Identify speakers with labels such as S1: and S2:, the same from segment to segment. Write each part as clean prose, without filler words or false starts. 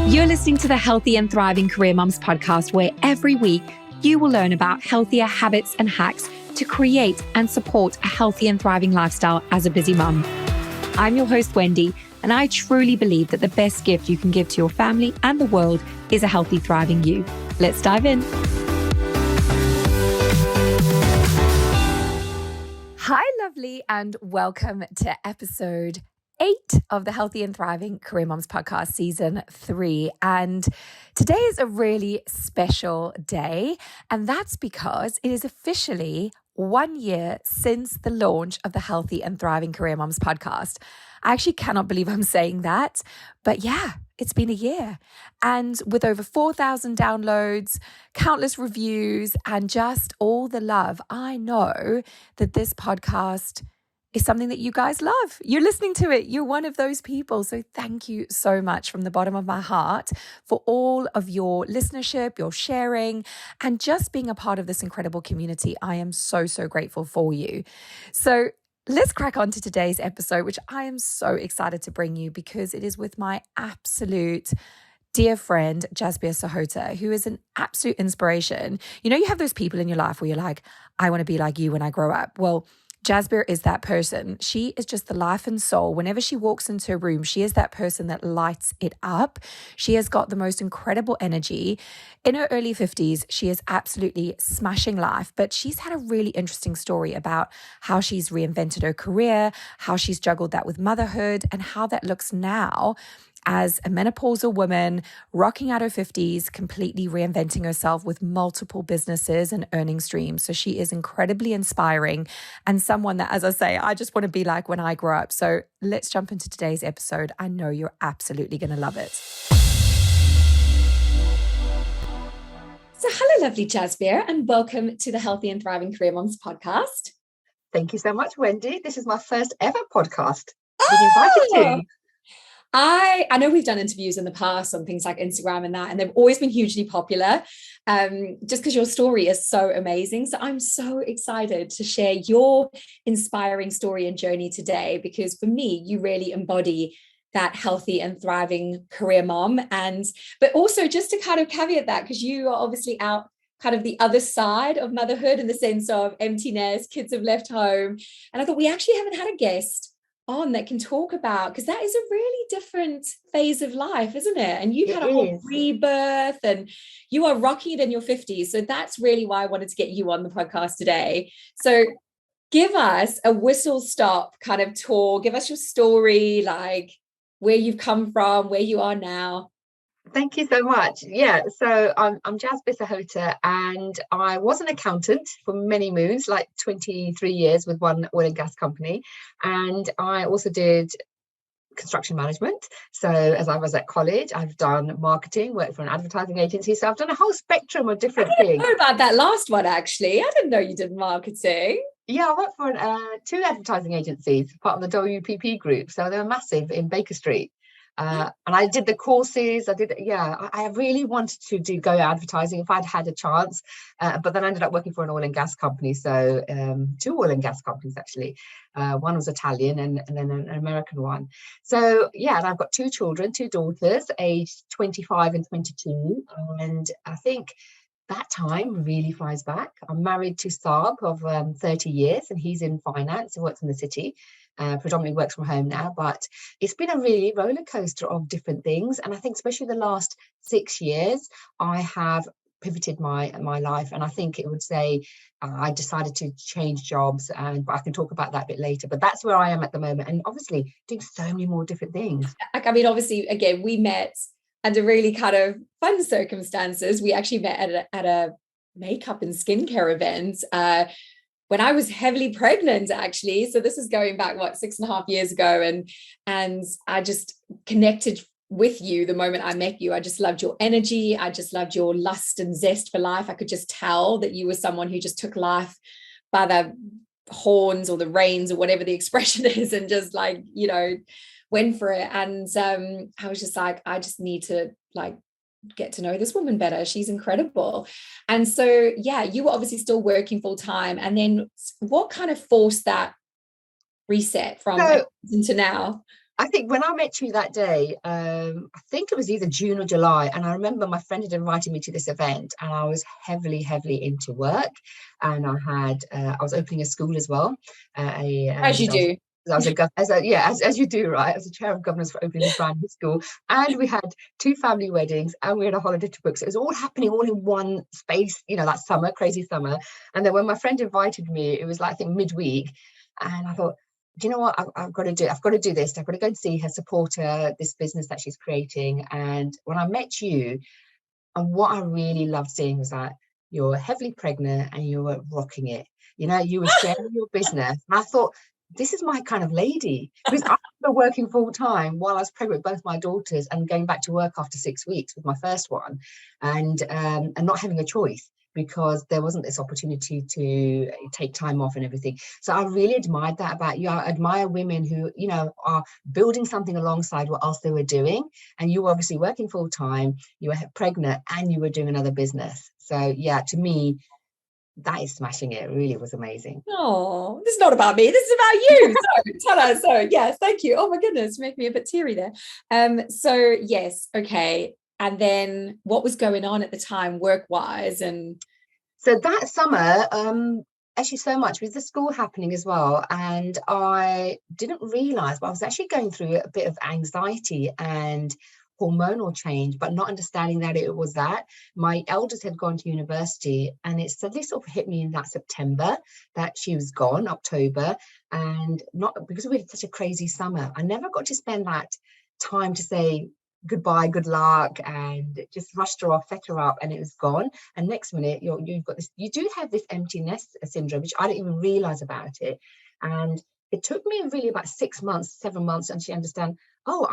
S1: You're listening to the Healthy and Thriving Career Moms podcast, where every week you will learn about healthier habits and hacks to create and support a healthy and thriving lifestyle as a busy mom. I'm your host, Wendy, and I truly believe that the best gift you can give to your family and the world is a healthy, thriving you. Let's dive in. Hi, lovely, and welcome to episode 8 of the Healthy and Thriving Career Moms podcast, season 3. And today is a really special day, and that's because it is officially 1 year since the launch of the Healthy and Thriving Career Moms podcast. I actually cannot believe I'm saying that, but yeah, it's been a year. And with over 4,000 downloads, countless reviews, and just all the love, I know that this podcast is something that you guys love. You're listening to it. You're one of those people. So thank you so much from the bottom of my heart for all of your listenership, your sharing, and just being a part of this incredible community. I am so, so grateful for you. So let's crack on to today's episode, which I am so excited to bring you because it is with my absolute dear friend, Jasbir Sihota, who is an absolute inspiration. You know, you have those people in your life where you're like, I want to be like you when I grow up. Well, Jasbir is that person. She is just the life and soul. Whenever she walks into a room, she is that person that lights it up. She has got the most incredible energy. In her early 50s, she is absolutely smashing life, but she's had a really interesting story about how she's reinvented her career, how she's juggled that with motherhood, and how that looks now as a menopausal woman, rocking out her 50s, completely reinventing herself with multiple businesses and earning streams. So she is incredibly inspiring and someone that, as I say, I just want to be like when I grow up. So let's jump into today's episode. I know you're absolutely going to love it. So hello, lovely Jasbir, and welcome to the Healthy and Thriving Career Moms podcast.
S2: Thank you so much, Wendy. This is my first ever podcast being invited to.
S1: I know we've done interviews in the past on things like Instagram and that, and they've always been hugely popular just because your story is so amazing. So I'm so excited to share your inspiring story and journey today, because for me, you really embody that healthy and thriving career mom. But also just to kind of caveat that, because you are obviously out kind of the other side of motherhood in the sense of emptiness, kids have left home. And I thought we actually haven't had a guest on that can talk about, because that is a really different phase of life, isn't it? And you've had a whole rebirth and you are rocking it in your 50s. So that's really why I wanted to get you on the podcast today. So give us a whistle stop kind of tour. Give us your story, like where you've come from, where you are now.
S2: Thank you so much. Yeah, so I'm Jasbir Sihota, and I was an accountant for many moons, like 23 years with one oil and gas company. And I also did construction management. So as I was at college, I've done marketing, worked for an advertising agency. So I've done a whole spectrum of different things.
S1: I didn't know about that last one, actually. I didn't know you did marketing.
S2: Yeah, I worked for 2 advertising agencies, part of the WPP group. So they were massive in Baker Street. And I did the courses. I really wanted to go advertising if I'd had a chance, but then I ended up working for an oil and gas company. So 2 oil and gas companies, actually. One was Italian and then an American one. So yeah, and I've got 2 children, 2 daughters, aged 25 and 22. And I think that time really flies back. I'm married to Saab of 30 years, and he's in finance. He works in the city. Predominantly works from home now, but it's been a really roller coaster of different things. And I think especially the last 6 years, I have pivoted my life. And I think it would say I decided to change jobs, but I can talk about that a bit later. But that's where I am at the moment. And obviously doing so many more different things.
S1: I mean, obviously, again, we met under really kind of fun circumstances. We actually met at a makeup and skincare event when I was heavily pregnant, actually. So this is going back, 6.5 years ago. And I just connected with you the moment I met you. I just loved your energy. I just loved your lust and zest for life. I could just tell that you were someone who just took life by the horns or the reins or whatever the expression is, and just went for it. And I was just like, I just need to get to know this woman better. She's incredible. And so, yeah, you were obviously still working full time. And then what kind of forced that reset from into now?
S2: I think when I met you that day, I think it was either June or July, and I remember my friend had invited me to this event, and I was heavily into work, and I was opening a school as well.
S1: As you do.
S2: I was as you do, right? As a chair of governors for opening this brand new school, and we had 2 family weddings, and we had a holiday to book. So it was all happening all in one space, that summer, crazy summer. And then when my friend invited me, it was like I think midweek, and I thought, do you know what I've got to do? I've got to do this. I've got to go and see her, support her, this business that she's creating. And when I met you, and what I really loved seeing was that you were heavily pregnant and you were rocking it. You were sharing your business. And I thought, this is my kind of lady, because I was working full time while I was pregnant with both my daughters and going back to work after 6 weeks with my first one, and not having a choice, because there wasn't this opportunity to take time off and everything. So I really admired that about you. I admire women who, are building something alongside what else they were doing. And you were obviously working full time, you were pregnant, and you were doing another business. So yeah, to me, that is smashing it. It really was amazing.
S1: Oh, this is not about me. This is about you. So tell us. So yes, thank you. Oh my goodness, make me a bit teary there. So yes, okay. And then what was going on at the time work-wise? And
S2: so that summer, actually so much with the school happening as well. And I didn't realize, but I was actually going through a bit of anxiety and hormonal change, but not understanding that it was that. My eldest had gone to university, and it suddenly sort of hit me in that September that she was gone, October, and not because we had such a crazy summer. I never got to spend that time to say goodbye, good luck, and just rushed her off, fed her up, and it was gone. And next minute, you've got this, you do have this empty nest syndrome, which I didn't even realize about it. And it took me really about 6 months, 7 months, and she understand, oh,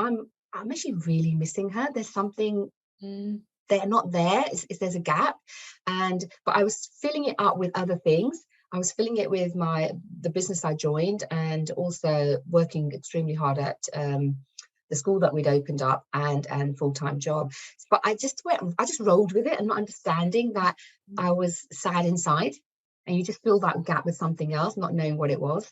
S2: I'm actually really missing her. There's something they're not there. There's a gap. But I was filling it up with other things. I was filling it with the business I joined, and also working extremely hard at the school that we'd opened up, and full-time job. But I just rolled with it, and not understanding that I was sad inside, and you just fill that gap with something else, not knowing what it was.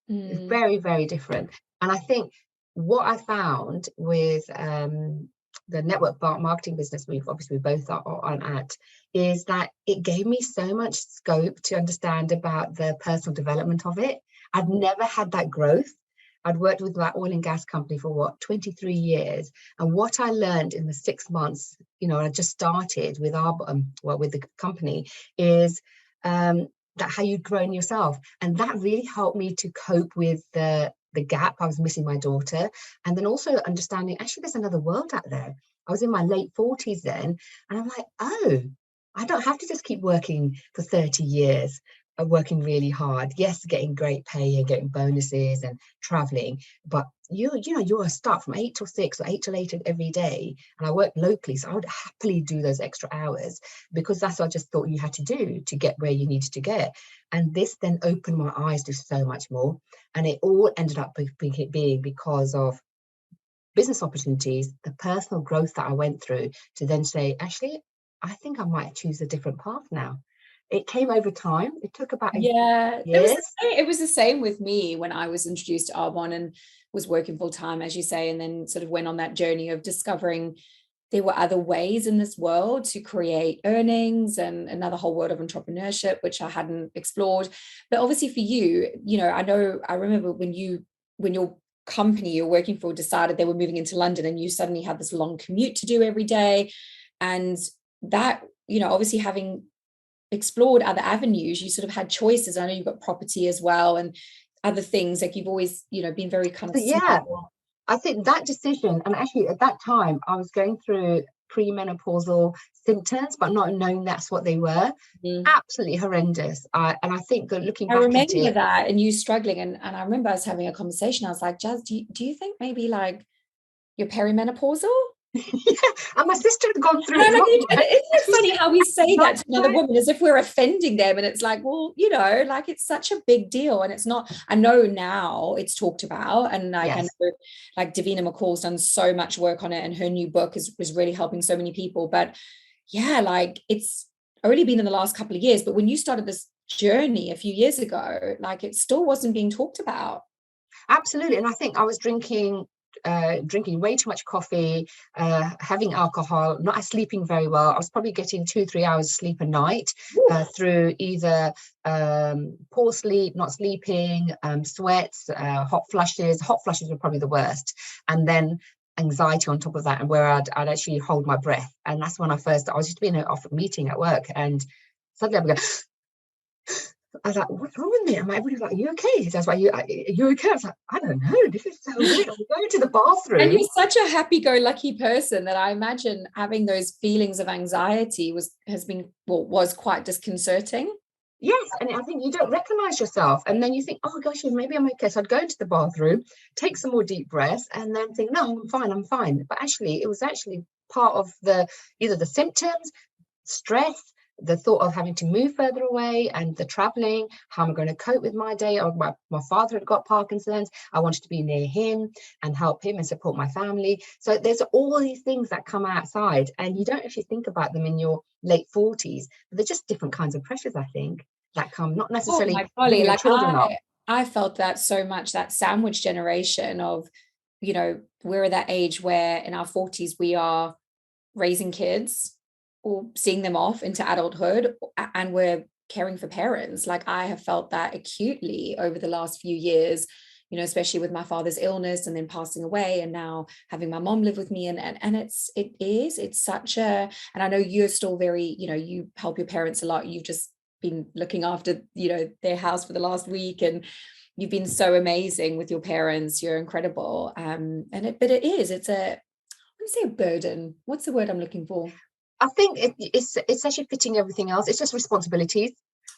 S2: It's very, very different. And I think what I found with the network marketing business we both are on at, is that it gave me so much scope to understand about the personal development of it. I'd never had that growth. I'd worked with that oil and gas company for 23 years. And what I learned in the 6 months, I just started with with the company, is that how you'd grown yourself. And that really helped me to cope with the gap. I was missing my daughter. And then also understanding, actually, there's another world out there. I was in my late 40s then. And I'm like, oh, I don't have to just keep working for 30 years. Working really hard, yes, getting great pay and getting bonuses and traveling, but you're start from 8 till 6 or 8 till 8 every day. And I work locally, so I would happily do those extra hours, because that's what I just thought you had to do to get where you needed to get. And this then opened my eyes to so much more, and it all ended up being because of business opportunities, the personal growth that I went through, to then say, actually, I think I might choose a different path now. It came over time. It took about a year.
S1: It was the same with me when I was introduced to Arbonne and was working full time, as you say, and then sort of went on that journey of discovering there were other ways in this world to create earnings, and another whole world of entrepreneurship, which I hadn't explored. But obviously for you, I remember when your company you're working for decided they were moving into London, and you suddenly had this long commute to do every day. And that, obviously having explored other avenues, you sort of had choices. I know you've got property as well and other things, like you've always been very kind of
S2: I think that decision, and actually at that time I was going through premenopausal symptoms, but not knowing that's what they were. Absolutely horrendous. And I think that looking back, I
S1: remember that, and you struggling, and I remember us having a conversation. I was like, Jazz, do you think maybe like you're perimenopausal?
S2: Yeah, and my sister had gone through it.
S1: Isn't it funny how we say that to another woman as if we're offending them? And it's like, well, like it's such a big deal. And it's not. I know now it's talked about, and like I know, like Davina McCall's done so much work on it, and her new book is really helping so many people. But yeah, like it's only been in the last couple of years. But when you started this journey a few years ago, like it still wasn't being talked about.
S2: Absolutely. And I think I was drinking way too much coffee, having alcohol, not sleeping very well. I was probably getting 2-3 hours sleep a night through either poor sleep, not sleeping, sweats, hot flushes. Hot flushes were probably the worst. And then anxiety on top of that, and where I'd actually hold my breath. And that's when I was just being off a meeting at work, and suddenly I'm going, I was like, what's wrong with me? And everybody's like, are you okay? That's why you okay? I was like, I don't know. This is so weird. I'm going to the bathroom.
S1: And you're such a happy-go-lucky person that I imagine having those feelings of anxiety was quite disconcerting.
S2: Yes, and I think you don't recognize yourself, and then you think, oh gosh, maybe I'm okay. So I'd go into the bathroom, take some more deep breaths, and then think, no, I'm fine. But actually, it was actually part of either the symptoms, stress, the thought of having to move further away, and the traveling, how am I going to cope with my day? Or my father had got Parkinson's. I wanted to be near him and help him and support my family. So there's all these things that come outside, and you don't actually think about them in your late 40s, but they're just different kinds of pressures, I think, that come, not necessarily
S1: like
S2: children up.
S1: I felt that so much, that sandwich generation of, we're at that age where in our 40s we are raising kids or seeing them off into adulthood, and we're caring for parents. Like I have felt that acutely over the last few years, especially with my father's illness and then passing away, and now having my mom live with me. And it's such a, and I know you're still very, you help your parents a lot. You've just been looking after, their house for the last week, and you've been so amazing with your parents. You're incredible. But it's I wouldn't say a burden. What's the word I'm looking for?
S2: I think it's actually fitting everything else. It's just responsibilities.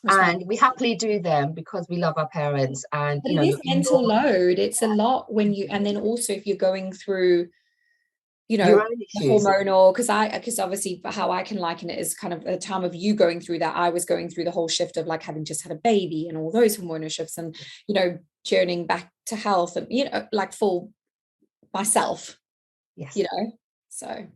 S2: And we happily do them because we love our parents. And
S1: but it is mental load. It's a lot when and then also if you're going through,
S2: your own issues.
S1: Hormonal, because obviously how I can liken it is kind of a time of you going through that. I was going through the whole shift of like having just had a baby and all those hormonal shifts, and journeying back to health, and like for myself.
S2: Yes.
S1: So.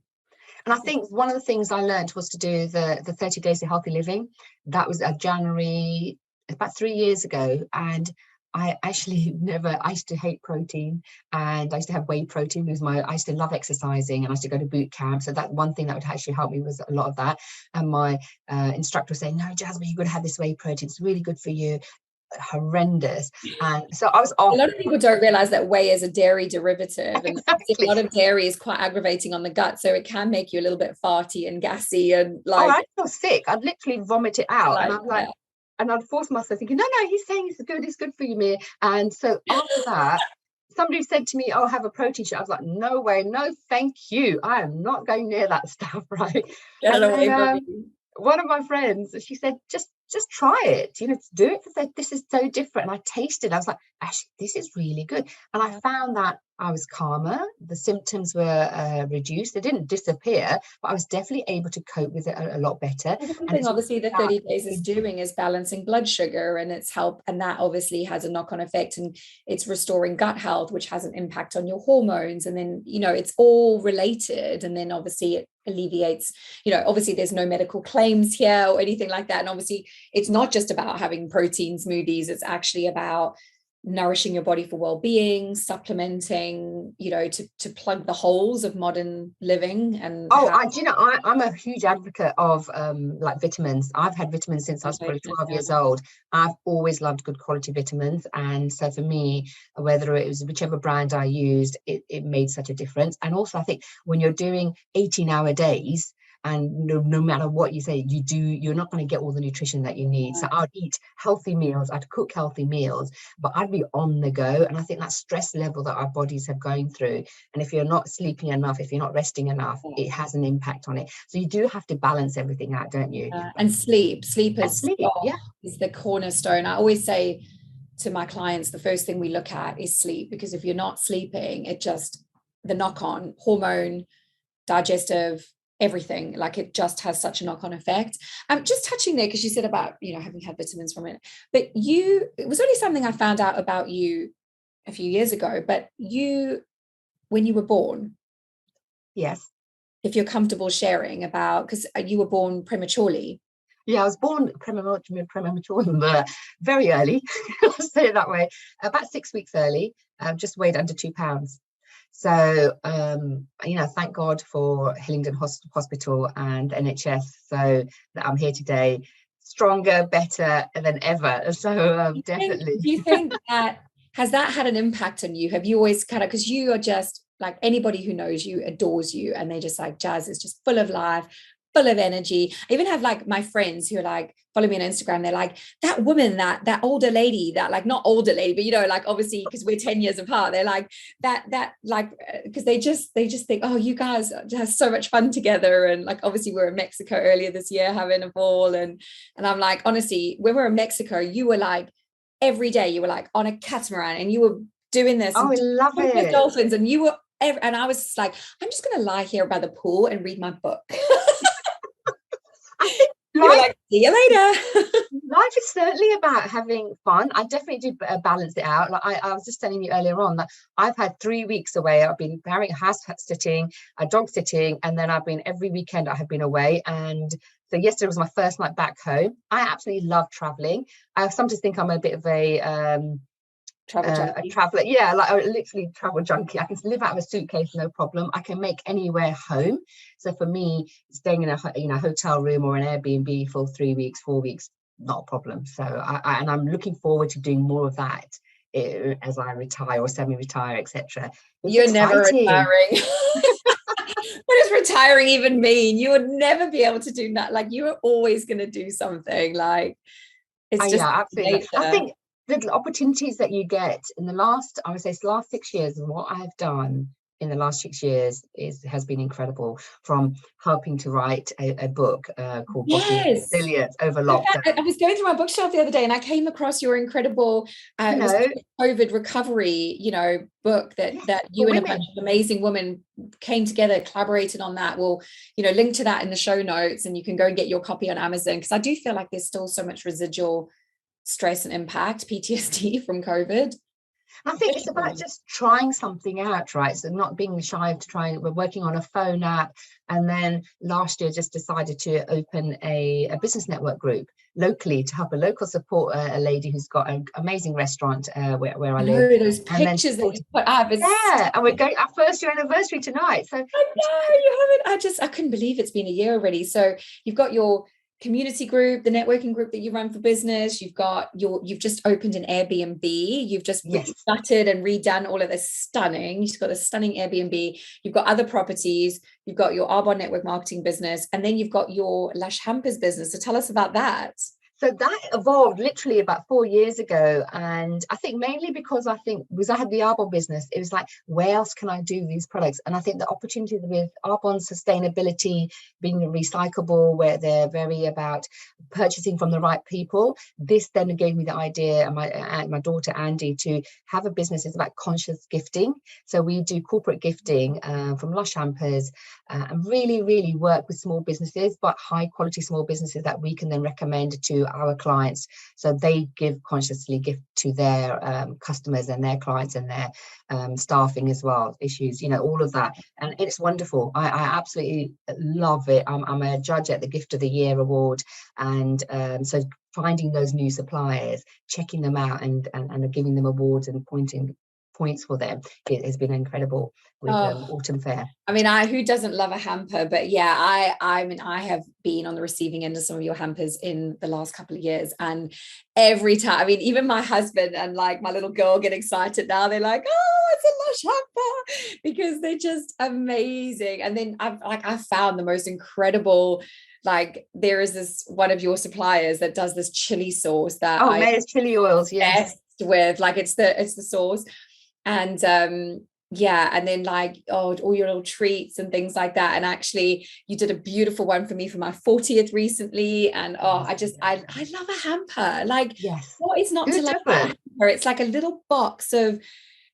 S2: And I think one of the things I learned was to do the 30 days of healthy living. That was January, about 3 years ago. And I actually I used to hate protein, and I used to have whey protein because I used to love exercising, and I used to go to boot camp. So that one thing that would actually help me was a lot of that. And my instructor was saying, no, Jasbir, you've got to have this whey protein. It's really good for you. Horrendous. And so I was off.
S1: A lot of people don't realize that whey is a dairy derivative, and
S2: exactly.
S1: A lot of dairy is quite aggravating on the gut, so it can make you a little bit farty and gassy and like.
S2: I feel sick. I'd literally vomit it out, and I'm like, and I'd force myself thinking, no, he's saying it's good for you, Mia. And so after that, somebody said to me, oh, have a protein shake. I was like, no way, no, thank you. I am not going near that stuff, right?
S1: Get it away from me.
S2: One of my friends, she said, just try it, to do it, because this is so different. And I tasted, I was like, actually, this is really good. And I found that I was calmer. The symptoms were reduced. They didn't disappear, but I was definitely able to cope with it a lot better.
S1: The thing, obviously, the 30 days is doing is balancing blood sugar, and it's and that obviously has a knock-on effect, and it's restoring gut health, which has an impact on your hormones. And then, it's all related. And then obviously it alleviates, obviously there's no medical claims here or anything like that. And obviously it's not just about having protein smoothies. It's actually about nourishing your body for well-being, supplementing, to plug the holes of modern living. And
S2: I'm a huge advocate of like vitamins. I've had vitamins since I was probably 12 years old. I've always loved good quality vitamins, and so for me, whether it was whichever brand I used, it made such a difference. And also I think when you're doing 18-hour days, and no matter what you say, you're not going to get all the nutrition that you need. So I'd eat healthy meals, I'd cook healthy meals, but I'd be on the go. And I think that stress level that our bodies have going through, and if you're not sleeping enough, if you're not resting enough, it has an impact on it. So you do have to balance everything out, don't you?
S1: And sleep is the cornerstone. I always say to my clients, the first thing we look at is sleep, because if you're not sleeping, the knock-on hormone, digestive, everything, like it just has such a knock-on effect. Just touching there, because you said about having had vitamins from it, but it was only something I found out about you a few years ago, but when you were born,
S2: yes,
S1: if you're comfortable sharing about, because you were born prematurely.
S2: Yeah, I was born premature, very early. I'll say it that way. About 6 weeks early. Just weighed under 2 pounds. So, thank God for Hillingdon Hospital and NHS, so that I'm here today, stronger, better than ever. So, definitely.
S1: Do you think that has that had an impact on you? Have you always kind of, because you are just like, anybody who knows you adores you, and they just like, Jazz is just full of life, full of energy. I even have like my friends who are like, follow me on Instagram. They're like, that woman, that older lady, that like, not older lady, but like obviously because we're 10 years apart, they're like that like, because they just think, oh, you guys have so much fun together. And like, obviously we were in Mexico earlier this year having a ball, and I'm like, honestly, when we were in Mexico, you were like, every day you were like on a catamaran and you were doing this,
S2: Oh, I love it.
S1: dolphins, and you were, and I was just like, I'm just gonna lie here by the pool and read my book.
S2: I think
S1: like, see you later.
S2: Life is certainly about having fun. I definitely do balance it out. Like I was just telling you earlier on that I've had 3 weeks away. I've been house sitting, dog sitting, and then I've been every weekend I have been away. And so yesterday was my first night back home. I absolutely love traveling. I sometimes think I'm a bit of a traveler, yeah, like I literally travel junkie. I can live out of a suitcase, no problem. I can make anywhere home. So for me, staying in a hotel room or an Airbnb for 3 weeks, 4 weeks, not a problem. So I'm looking forward to doing more of that as I retire or semi-retire, etc.
S1: You're never retiring. What does retiring even mean? You would never be able to do that. Like, you are always going to do something. Like, it's just
S2: absolutely.
S1: nature.
S2: I think the opportunities that you get in the last 6 years, and what I've done in the last 6 years has been incredible. From helping to write a book called Resilience over lockdown.
S1: I was going through my bookshelf the other day and I came across your incredible COVID recovery, book that you and a bunch of amazing women came together, collaborated on that. We'll, link to that in the show notes, and you can go and get your copy on Amazon, because I do feel like there's still so much residual stress and impact, PTSD from COVID.
S2: I think it's about just trying something out, right? So not being shy of trying. We're working on a phone app, and then last year just decided to open a business network group locally to help a local support a lady who's got an amazing restaurant where I live.
S1: Those pictures that you put up.
S2: And we're going our first year anniversary tonight. So
S1: I know you haven't. I couldn't believe it's been a year already. So you've got your community group, the networking group that you run for business. You've just opened an Airbnb. You've just gutted and redone all of this stunning. You've got a stunning Airbnb. You've got other properties. You've got your Arbonne network marketing business, and then you've got your Lush Hampers business. So tell us about that.
S2: So that evolved literally about 4 years ago. And I think mainly because I had the Arbonne business, it was like, where else can I do these products? And I think the opportunity with Arbonne sustainability, being recyclable, where they're very about purchasing from the right people, this then gave me the idea, and my daughter Andy, to have a business. It's about conscious gifting. So we do corporate gifting from Lush Hampers, and really, really work with small businesses, but high quality small businesses that we can then recommend to our clients, so they consciously gift to their customers and their clients and their staffing as well, issues, all of that. And it's wonderful. I absolutely love it. I'm a judge at the Gift of the Year award, and so finding those new suppliers, checking them out, and giving them awards and points for them, it has been incredible with Autumn Fair.
S1: I mean, who doesn't love a hamper? But yeah, I have been on the receiving end of some of your hampers in the last couple of years, and every time, I mean, even my husband and like my little girl get excited now. They're like, oh, it's a Lush hamper, because they're just amazing. And then I've found the most incredible, like, there is this one of your suppliers that does this chili sauce that
S2: Mayor's chili oils, yes,
S1: with, like, it's the sauce. And and then like, all your little treats and things like that. And actually you did a beautiful one for me for my 40th recently, and I love a hamper. Like, what is not to love a hamper? It's like a little box of,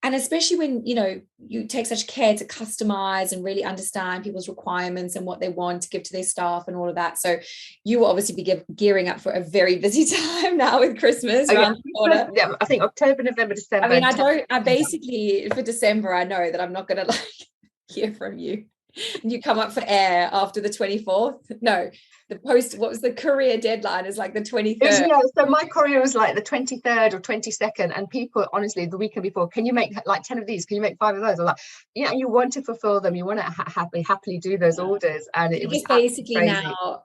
S1: and especially when you take such care to customize and really understand people's requirements and what they want to give to their staff and all of that. So you will obviously be gearing up for a very busy time now with Christmas around the corner.
S2: Yeah, I think October, November, December.
S1: I mean, I basically, for December, I know that I'm not going to hear from you. And you come up for air after the 24th. No, what was the career deadline is like the 23rd.
S2: So my career was like the 23rd or 22nd, and people, honestly, the weekend before, can you make like 10 of these? Can you make 5 of those? Or like, you want to fulfill them. You want to happily do those orders. And it was
S1: basically
S2: crazy.
S1: Now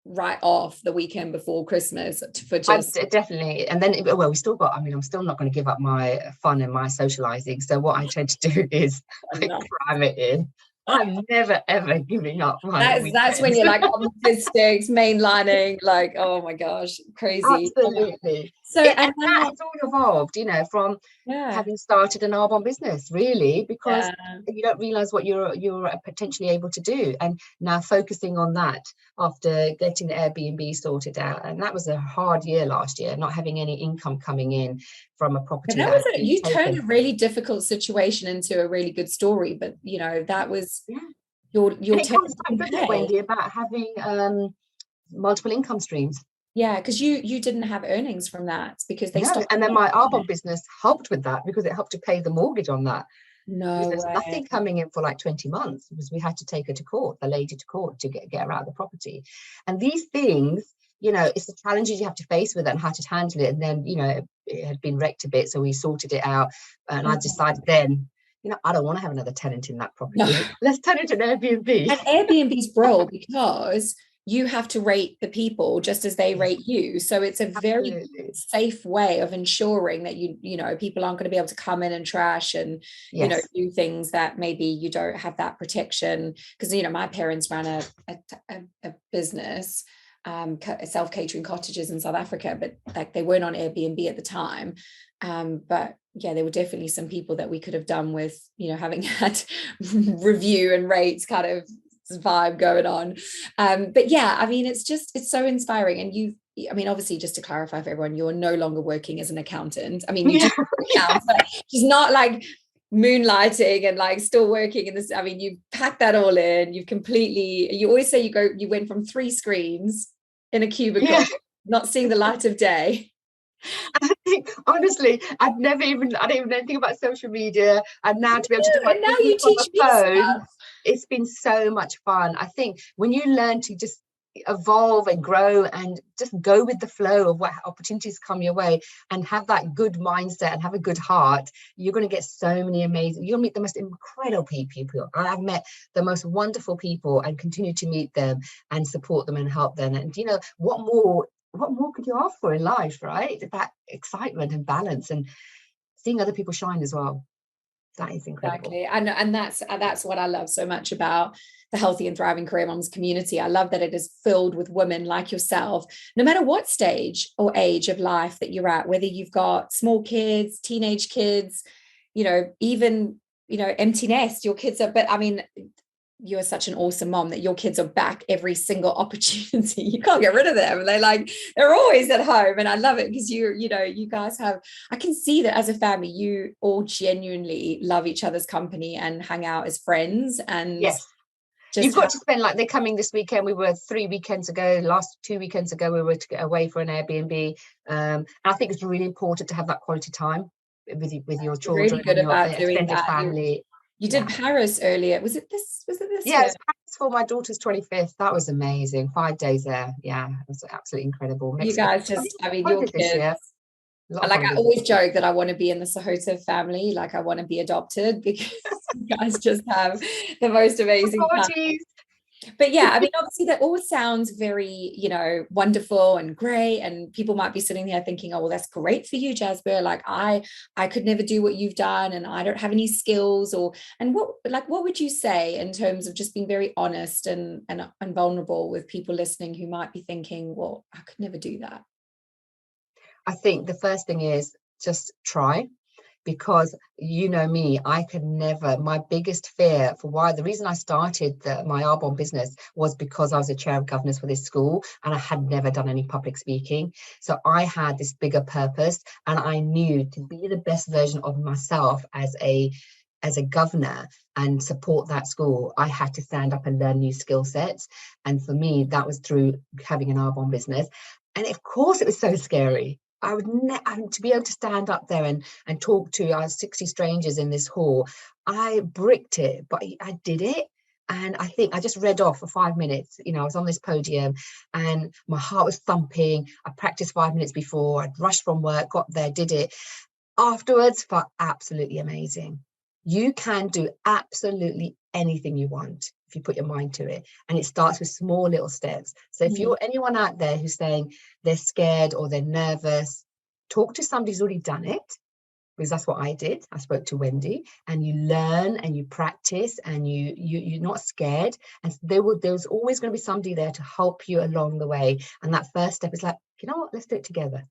S1: write off the weekend before Christmas for just
S2: definitely. And then we still got, I'm still not going to give up my fun and my socializing, so what I tend to do is I cram it in. I'm never ever giving up my
S1: that's when you're like on the sticks mainlining, like, oh my gosh, crazy.
S2: Absolutely.
S1: So
S2: and that has all evolved, from having started an Arbonne business, really, because you don't realize what you're potentially able to do, and now focusing on that after getting the Airbnb sorted out. And that was a hard year last year, not having any income coming in from a property.
S1: You turned a really difficult situation into a really good story, but that was your
S2: it comes back, doesn't it, Wendy, about having multiple income streams.
S1: Yeah, because you didn't have earnings from that because they stopped.
S2: And then my Arbonne business helped with that because it helped to pay the mortgage on that.
S1: No,
S2: there's nothing coming in for like 20 months because we had to take her to court, the lady to court, to get her out of the property. And these things, it's the challenges you have to face with it and how to handle it. And then, it had been wrecked a bit, so we sorted it out. And I decided then, I don't want to have another tenant in that property. No. Let's turn it into an Airbnb.
S1: And Airbnb's brilliant because you have to rate the people just as they rate you. So it's a very safe way of ensuring that people aren't going to be able to come in and trash and, do things that maybe you don't have that protection. Because, my parents ran a business, self-catering cottages in South Africa, but like they weren't on Airbnb at the time. But there were definitely some people that we could have done with, having that review and rates kind of vibe going on. But it's so inspiring. And obviously, just to clarify for everyone, you're no longer working as an accountant. You do account, but she's not like moonlighting and like still working in this. You packed that all in. You always say you went from 3 screens in a cubicle, not seeing the light of day.
S2: I think, honestly, I didn't even know anything about social media, and now to be able to do my
S1: now you teach me
S2: phone, it's been so much fun. I think when you learn to just evolve and grow and just go with the flow of what opportunities come your way and have that good mindset and have a good heart, you're going to get so many amazing, you'll meet the most incredible people. I've met the most wonderful people and continue to meet them and support them and help them. And what more could you ask for in life, right? That excitement and balance and seeing other people shine as well. That is incredible.
S1: Exactly. And that's what I love so much about the Healthy and Thriving Career Moms community. I love that it is filled with women like yourself, no matter what stage or age of life that you're at, whether you've got small kids, teenage kids, even, empty nest, your kids are, but you're such an awesome mom that your kids are back every single opportunity. You can't get rid of them. They're always at home. And I love it because you guys I can see that as a family, you all genuinely love each other's company and hang out as friends. And
S2: yes, you've got to spend, like, they're coming this weekend. We were 3 weekends ago, last 2 weekends ago, we were to get away for an Airbnb. And I think it's really important to have that quality time with your children.
S1: Really good about doing that.
S2: Family.
S1: You did Paris earlier. Was it this
S2: year? It was Paris for my daughter's 25th. That was amazing. 5 days there. Yeah, it was absolutely incredible.
S1: You guys just, your kids. I always joke that I want to be in the Sihota family. Like, I want to be adopted because you guys just have the most amazing
S2: parties.
S1: But obviously that all sounds very, wonderful and great. And people might be sitting there thinking, oh, well, that's great for you, Jasbir. Like, I could never do what you've done, and I don't have any skills. And what would you say in terms of just being very honest and vulnerable with people listening who might be thinking, well, I could never do that?
S2: I think the first thing is just try. Because me, I could never, my biggest fear the reason I started my Arbonne business was because I was a chair of governors for this school and I had never done any public speaking. So I had this bigger purpose, and I knew to be the best version of myself as a governor and support that school, I had to stand up and learn new skill sets. And for me, that was through having an Arbonne business. And of course, it was so scary. I would to be able to stand up there and talk to 60 strangers in this hall. I bricked it, but I did it. And I think I just read off for 5 minutes. You know, I was on this podium and my heart was thumping. I practiced 5 minutes before. I'd rushed from work, got there, did it. Afterwards, felt absolutely amazing. You can do absolutely anything you want if you put your mind to it. And it starts with small little steps. So if you're anyone out there who's saying they're scared or they're nervous, talk to somebody who's already done it, because that's what I did. I spoke to Wendy, and you learn and you practice, and you're not scared. And there's always going to be somebody there to help you along the way. And that first step is like, you know what, let's do it together.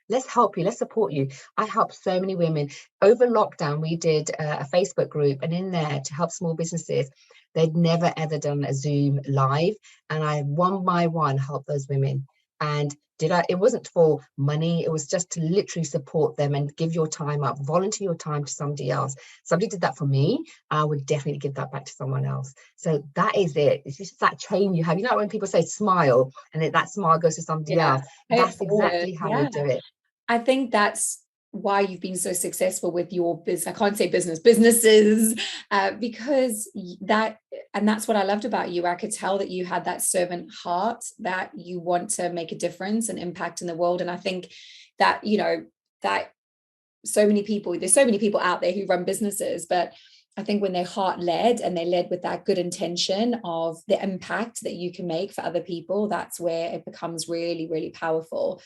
S2: Let's help you. Let's support you. I helped so many women. Over lockdown, we did a Facebook group, and in there to help small businesses. They'd never ever done a Zoom live, and I one by one helped those women. And it wasn't for money, it was just to literally support them and give your time up, volunteer your time to somebody else. Somebody did that for me, I would definitely give that back to someone else. So that is it. It's just that chain you have. You know when people say smile and that smile goes to somebody else? That's exactly how we do it.
S1: I think that's why you've been so successful with your business. I can't say businesses, because that's what I loved about you. I could tell that you had that servant heart, that you want to make a difference and impact in the world. And I think that, you know, that there's so many people out there who run businesses, but I think when they're heart led and they're led with that good intention of the impact that you can make for other people, that's where it becomes really, really powerful.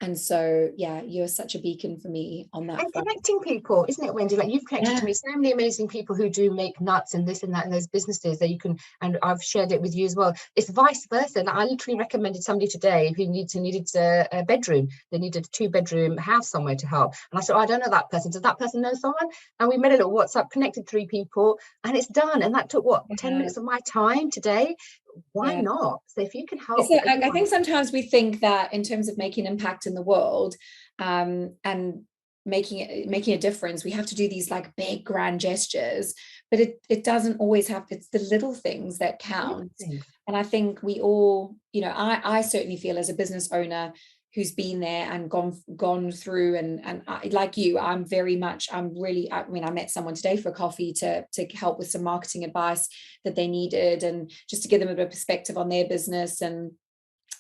S1: And so, yeah, you're such a beacon for me on that.
S2: And connecting people, isn't it, Wendy? Like, you've connected to me so many amazing people who do make nuts and this and that and those businesses that you can, and I've shared it with you as well. It's vice versa. Like, I literally recommended somebody today who needed a bedroom. They needed a 2-bedroom house somewhere to help. And I said, oh, I don't know that person. Does that person know someone? And we made a little WhatsApp, connected 3 people, and it's done. And that took 10 minutes of my time today. Why not? So if you can help,
S1: I think sometimes we think that in terms of making impact in the world, and making a difference, we have to do these like big grand gestures, but it doesn't always have. It's the little things that count. And I think we all, you know, I certainly feel as a business owner who's been there and gone through, and I, like you, I met someone today for coffee to help with some marketing advice that they needed, and just to give them a bit of perspective on their business, and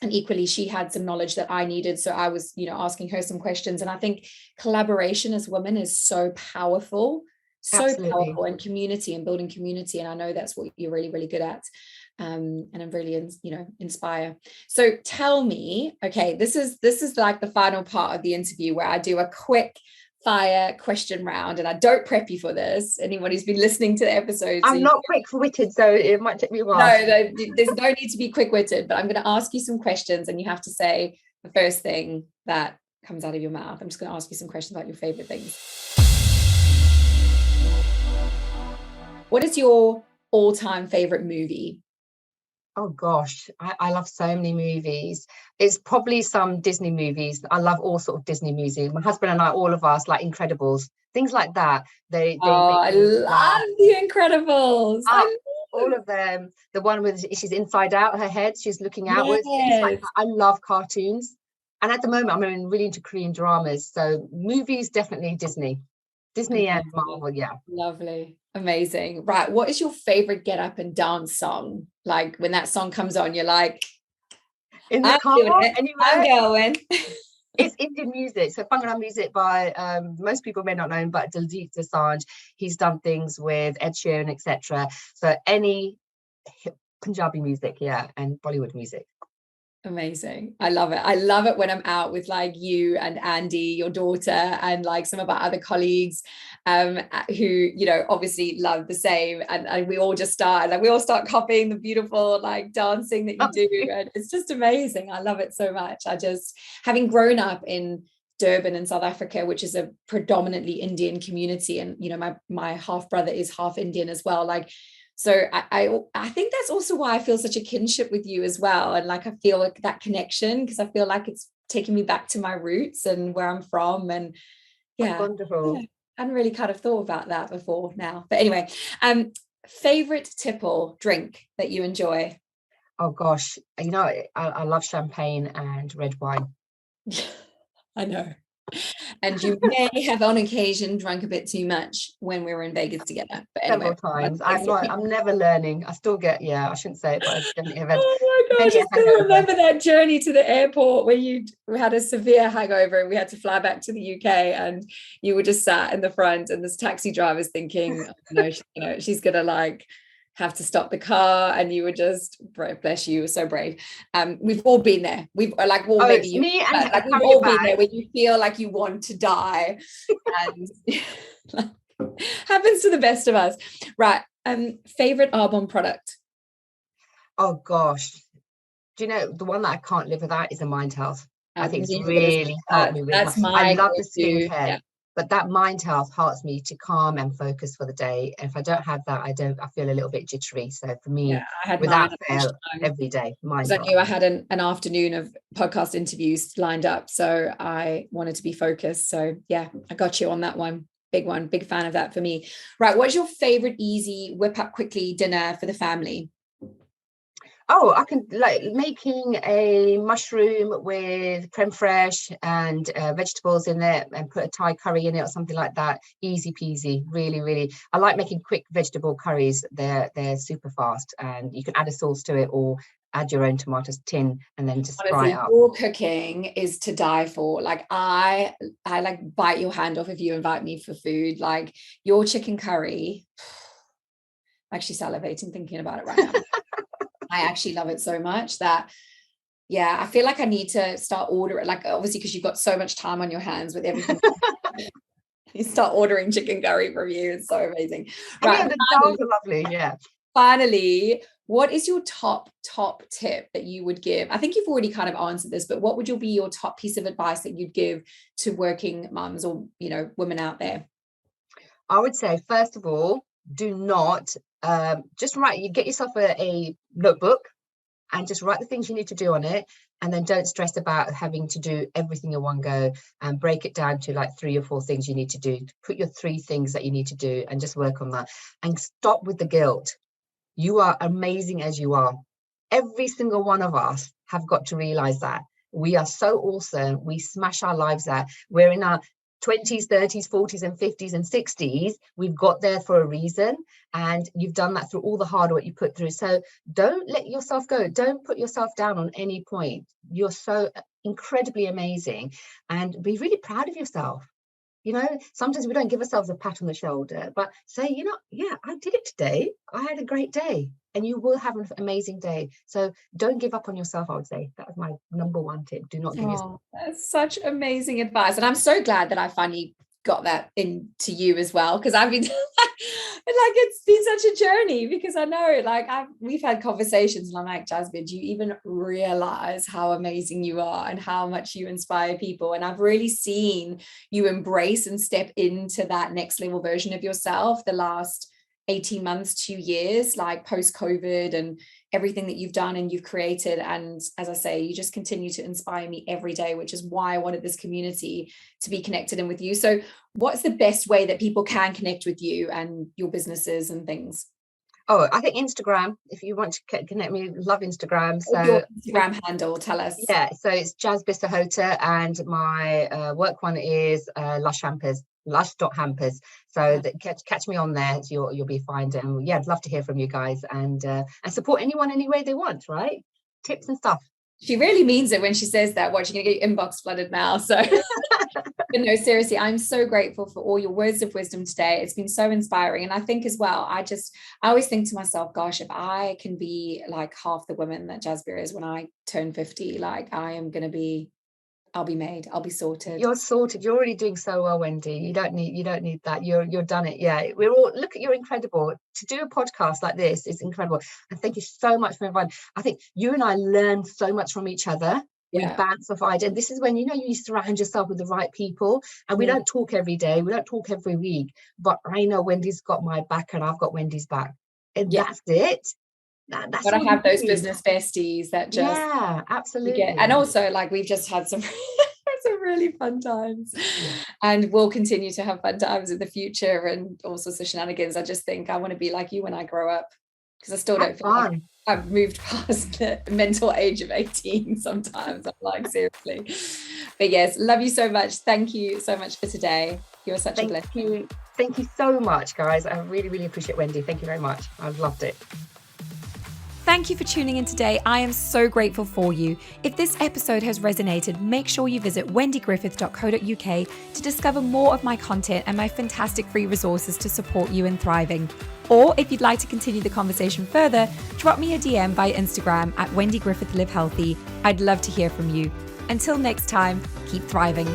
S1: equally she had some knowledge that I needed, so I was, you know, asking her some questions. And I think collaboration as women is so powerful. Powerful, and community, and building community, and I know that's what you're really, really good at. And I'm really, you know, inspire. So tell me, okay, this is like the final part of the interview where I do a quick fire question round, and I don't prep you for this. Anyone who's been listening to the episodes,
S2: I'm not quick-witted, so it might take me a while.
S1: No, there's no need to be quick-witted, but I'm going to ask you some questions, and you have to say the first thing that comes out of your mouth. I'm just going to ask you some questions about your favorite things. What is your all-time favorite movie?
S2: Oh gosh, I love so many movies. It's probably some Disney movies. I love all sort of Disney movies. My husband and I, all of us, like Incredibles, things like that.
S1: I love the Incredibles.
S2: All of them. The one with she's inside out, her head, she's looking outwards. Things like that. I love cartoons. And at the moment, I'm really into Korean dramas. So movies, definitely Disney and Marvel. Yeah.
S1: Lovely. Amazing. Right. What is your favorite get up and dance song? Like when that song comes on, you're like,
S2: in the car, anywhere.
S1: I'm going.
S2: It's Indian music. So Bhangra music by most people may not know him, but Diljit Dosanjh. He's done things with Ed Sheeran, etc. So any Punjabi music, and Bollywood music.
S1: Amazing. I love it. I love it when I'm out with like you and Andy, your daughter, and like some of our other colleagues who, you know, obviously love the same. And we all start copying the beautiful like dancing that you do. And it's just amazing. I love it so much. Having grown up in Durban in South Africa, which is a predominantly Indian community. And, you know, my half brother is half Indian as well. Like, so I think that's also why I feel such a kinship with you as well. And like, I feel like that connection, because I feel like it's taking me back to my roots and where I'm from. And
S2: yeah, wonderful.
S1: I hadn't really kind of thought about that before now. But anyway, favorite tipple drink that you enjoy?
S2: Oh gosh, you know, I love champagne and red wine.
S1: I know.
S3: And you may have on occasion drunk a bit too much when we were in Vegas together. But anyway,
S2: several times. I'm never learning. I still get, I shouldn't say it, but I definitely have had
S3: oh my gosh, I still remember that journey to the airport where we had a severe hangover and we had to fly back to the UK, and you were just sat in the front and this taxi driver's thinking, she's gonna like have to stop the car, and you were just, bless you, were so brave. We've all been there. We've like, well, maybe you,
S2: me and
S3: like we've all been there where you feel like you want to die, and like, happens to the best of us, right? Favorite Arbonne product?
S2: Oh gosh, do you know the one that I can't live without is the Mind Health. I think it's really helped me with I love the skincare. But that Mind Health helps me to calm and focus for the day. And if I don't have that, I feel a little bit jittery. So for me, without fail, every day, Mind Health.
S3: I knew I had an afternoon of podcast interviews lined up, so I wanted to be focused. So yeah, I got you on that one. Big fan of that for me. Right, what's your favorite easy whip up quickly dinner for the family?
S2: Oh, I can like making a mushroom with creme fraiche and vegetables in there, and put a Thai curry in it or something like that. Easy peasy. Really, really. I like making quick vegetable curries. They're super fast, and you can add a sauce to it or add your own tomatoes tin and then just fry it up.
S3: Your cooking is to die for. Like I like bite your hand off if you invite me for food. Like your chicken curry, I'm actually salivating thinking about it right now. I actually love it so much that, yeah, I feel like I need to start ordering, like obviously because you've got so much time on your hands with everything. You start ordering chicken curry from you. It's so amazing.
S2: Right, yeah, the dolls are lovely. Yeah.
S3: Finally, what is your top tip that you would give? I think you've already kind of answered this, but what would be your top piece of advice that you'd give to working mums or, women out there?
S2: I would say, first of all, do not just write. You get yourself a notebook and just write the things you need to do on it, and then don't stress about having to do everything in one go, and break it down to like 3 or 4 things you need to do. Put your 3 things that you need to do and just work on that, and stop with the guilt. You are amazing as you are. Every single one of us have got to realize that we are so awesome. We smash our lives out. We're in our 20s, 30s, 40s and 50s and 60s. We've got there for a reason, and you've done that through all the hard work you put through. So don't let yourself go. Don't put yourself down on any point. You're so incredibly amazing, and be really proud of yourself. Sometimes we don't give ourselves a pat on the shoulder, but say, yeah, I did it today. I had a great day, and you will have an amazing day. So don't give up on yourself, I would say. That was my number 1 tip. Do not give yourself.
S3: That's such amazing advice. And I'm so glad that I finally got that into you as well, because I've been it's been such a journey, because I know we've had conversations and I'm like, Jasbir, do you even realize how amazing you are and how much you inspire people? And I've really seen you embrace and step into that next level version of yourself the last 18 months, 2 years, like post-COVID, and everything that you've done and you've created. And as I say, you just continue to inspire me every day, which is why I wanted this community to be connected in with you. So what's the best way that people can connect with you and your businesses and things?
S2: Oh, I think Instagram. If you want to connect me, love Instagram. So
S3: your Instagram handle, tell us.
S2: Yeah, so it's Jasbir Sihota, and my work one is lush.hampers. So catch me on there. You'll be fine. And yeah, I'd love to hear from you guys, and support anyone any way they want, right? Tips and stuff.
S3: She really means it when she says that. What, you're gonna get your inbox flooded now. So but no, seriously, I'm so grateful for all your words of wisdom today. It's been so inspiring. And I think as well, I always think to myself, gosh, if I can be like half the woman that Jasbir is when I turn 50, like I'll be made. I'll be sorted.
S2: You're sorted. You're already doing so well, Wendy. You don't need that. You're done it. Yeah. You're incredible. To do a podcast like this is incredible. And thank you so much for everyone. I think you and I learn so much from each other. Yeah. We bounce off ideas. And this is when, you surround yourself with the right people. And we don't talk every day. We don't talk every week. But I know Wendy's got my back and I've got Wendy's back. And that's it. That's
S3: but I have those business besties that just
S2: absolutely
S3: and also we've just had some really fun times, and we'll continue to have fun times in the future and all sorts of shenanigans. I just think I want to be like you when I grow up, because I still don't feel like I've moved past the mental age of 18 sometimes. I'm like, seriously. But yes, love you so much. Thank you so much for today. You're such a blessing.
S2: Thank you so much, guys. I really, really appreciate Wendy. Thank you very much. I've loved it.
S1: Thank you for tuning in today. I am so grateful for you. If this episode has resonated, make sure you visit wendygriffith.co.uk to discover more of my content and my fantastic free resources to support you in thriving. Or if you'd like to continue the conversation further, drop me a DM via Instagram at Wendy Griffith Live Healthy. I'd love to hear from you. Until next time, keep thriving.